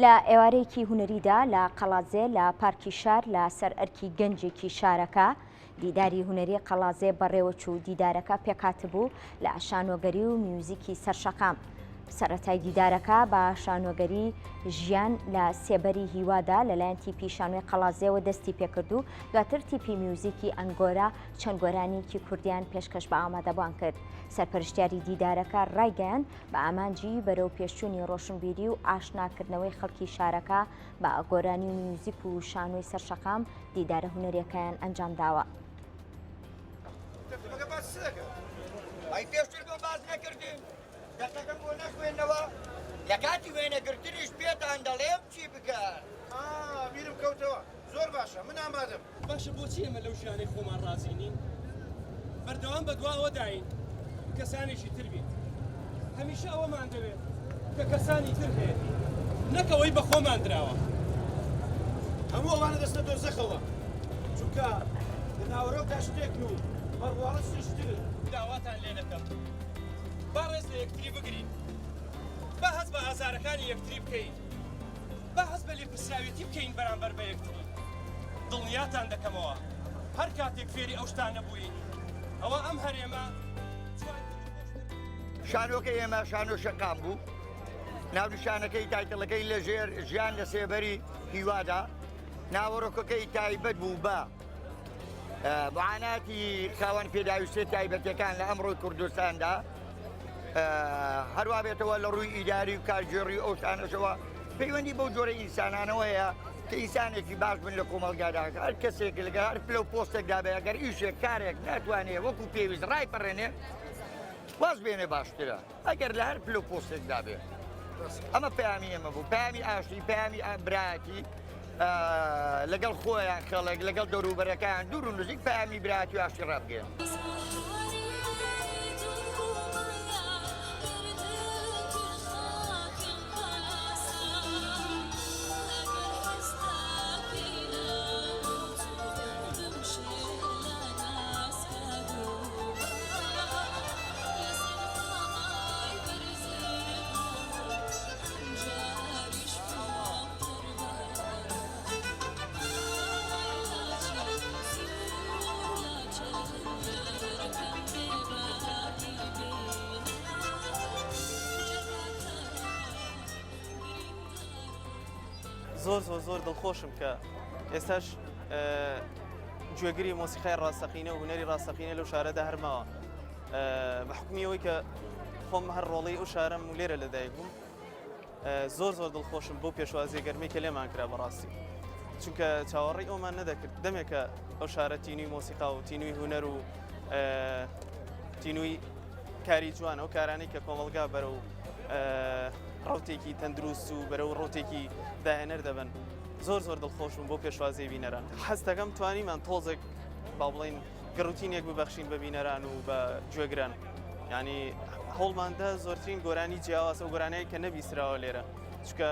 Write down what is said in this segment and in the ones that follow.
لە ئێوارەیەکی هونەریدا لە قەڵازێ لە پارکی شار لە سەر ئەرکی گەنجێکی شارەکە دیداری هونەری قەڵازێ بەڕێوەچوو دیدارەکە پێکاتبوو لە شانۆگەری و میوزیکی سەرشەقام. سەرەتای دیدارەکە بە شانۆگەری ژیان لە سێبەری هیوادا لەلایەن تیپی شانۆی قەڵازێەوە دەستی پێکرد و دواتر تیپی میوزیکی ئەنگۆرا چەند گۆرانێکی کوردیان پێشکەش بە ئامادەبوان کرد. سەرپەرشتیاری دیدارەکە ڕایگەیاند بە ئامانجی بەرەو پێشچوونی ڕۆشنبیری و ئاشناکردنەوەی خەڵکی شارەکە بە گۆرانی و میوزیک و شانۆی سەرشەقام دیدارە هونەریەکەیان ئەنجام داوە. دەستەکەم بۆ نەخوێندنەوە لە کاتی وێنەگرتنیش پێتان دەڵێم چی بکەن. بیرم کەوتەوە زۆر باشە من ئامادەم. باشە بۆچی ئێمە لەو ژیانەی خۆمان ڕازی نین؟ بەردەوام بە دواوە داین کەسانێکی تر بین. هەمیشە ئەوەمان دەوێت کە کەسانی تر هەیە نەکەوەی بە خۆمان دراوە. هەموو ئەوانە دەستە دۆزەخەوە چونکە لە ناوەڕۆکدا شتێکن و بەڕواڵەت شتتر داواتان لێ دەکەم با ڕێز لە یەکتری بگرین، با هەست بە ئازارەکانی یەکتری بکەین، با هەست بە لێپرسراوێتی بکەین بەرامبەر بە یەکتری. دڵنیاتان دەکەمەوە هەر کاتێک فێری ئەو شتان نەبووین ئەوە ئەم هەرێمە شانۆکە ئێمە شانۆ شەقام بوو. ناونیشانەکەی تایتڵەکەی لە ژێر ژیان لە سێبەری هیوادا ناوەڕۆکەکەی تایبەت بوو بە معاناتی خاوەن پێداویستێ تایبەتەکان لە ئەمڕۆی کوردستاندا، هەروە بێتەوە لە ڕووی ئیداری و کارژێڕی ئەو شانەشەوە پەیوەندی بەو جۆرە ئینسانانەوە هەیە کە ئینسانێکی باش بن لە کۆمەڵگادا هەر کەسێک لەگە هەر پلە و پۆستێکدا بێ ئەگەر ئیشێک کارێک ناتوانێت وەکو پێویست ڕای پەڕێنێ واز بێنێ باشترە ئەگەر لە هەر پلە و پۆستێکدا بێ. ئەمە پەیامی ئێمە بوو، پەیامی ئاشتی، پەیامی براتی لەگەڵ خۆیان خەڵک لەگەڵ دەوروبەرەکان دوور و نزیک پەیامی براتی و ئاشتی ڕابگەن. زۆر دڵخۆشم کە ئێستاش گوێگری مۆسیقای ڕاستەقینە و هونەری ڕاستەقینە لەو شارەدا هەرماوە بە حکمیەوەی کە خۆم هەر ڕۆڵی ئەو شارەم و لێرە لەدایک بووم. زۆر دڵخۆشم بۆ پێشوازی گەرمەی کە لێمان کرا بەڕاستی، چونکە چاوەڕێی ئەومان نەدەکرد دەمێکە ئەو شارە تینووی مۆسیقا و تینووی هونەر و تینووی کاری جوان ئەو کارانەی کە کۆمەڵگا بەرەو ڕوتێکی تەندروست و بەرەو ڕوتێکی داهێنەر دەبن. زۆر دڵخۆشم بۆ پێشوازی بینەران. حەز دەکەم توانیمان تۆزێک با بڵێن گەڕوتینێک ببەخشین بە بینەران و بە گوێگران. یعنی هەوڵماندا زۆرترین گۆرانی جیاواز ئەو گۆرانەیە کە نەبیستراوە لێرە، چکە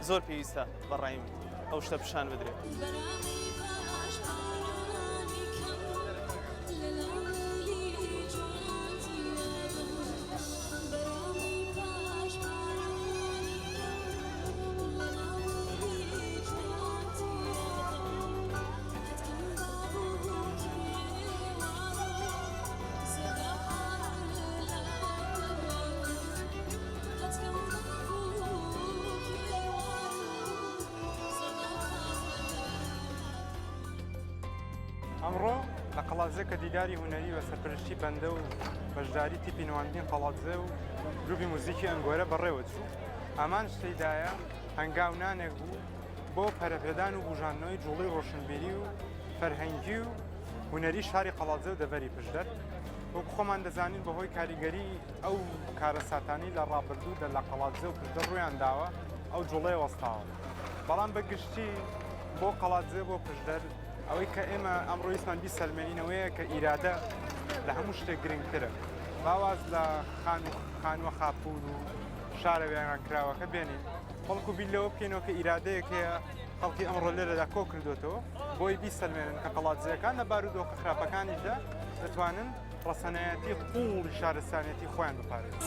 زۆر پێویستە بەڕایم ئەو شتە پیشان بدرێت. ئەمڕۆ لە قەڵازێ کە دیداری هونەری بە سەرپەرشتی بەندە و بەشداری تیپی نواندین قەڵازێ و گروپی موزیکی ئەنگۆرە بەڕێوە چوو. ئامان شتەیدایە هەنگاونانێک بوو بۆ پەرەپێدان و بژانەوەی جوڵی ڕۆشنبیری و فەرهەنگی و هونەری شاری قەڵازێ و دەڤەری پشدەر. وەکو خۆمان دەزانین بەهۆی کاریگەری ئەو کارە ساتانی لە ڕابردوودا لە قەڵازێ و پشدەر ڕوویان داوە ئەو جوڵەیە وەستاوە. بەڵام بەگشتی بۆ قەڵازێ بۆ پشدەر ئەوەی کە ئێمە ئەمڕۆ ئیسمان بیسەلمێنینەوەیە کە ئیرادە لە هەموو شتێک گرنگترە. باواز لە خانوە خاپور و شارە وێران کراوەکە بێنین بەڵکو بیلەوە بکەینەوە کە ئیرادەیەک هەیە خەڵکی ئەمڕۆ لێرەدا کۆ کردوێتەوە بۆی بیسەلمێنن کە قەڵاتجەکان لە بارودۆخە خراپەکانیشدا دەتوانن ڕەسەنایەتی قوڵی شارستانیەتی خۆیان بپارێزن.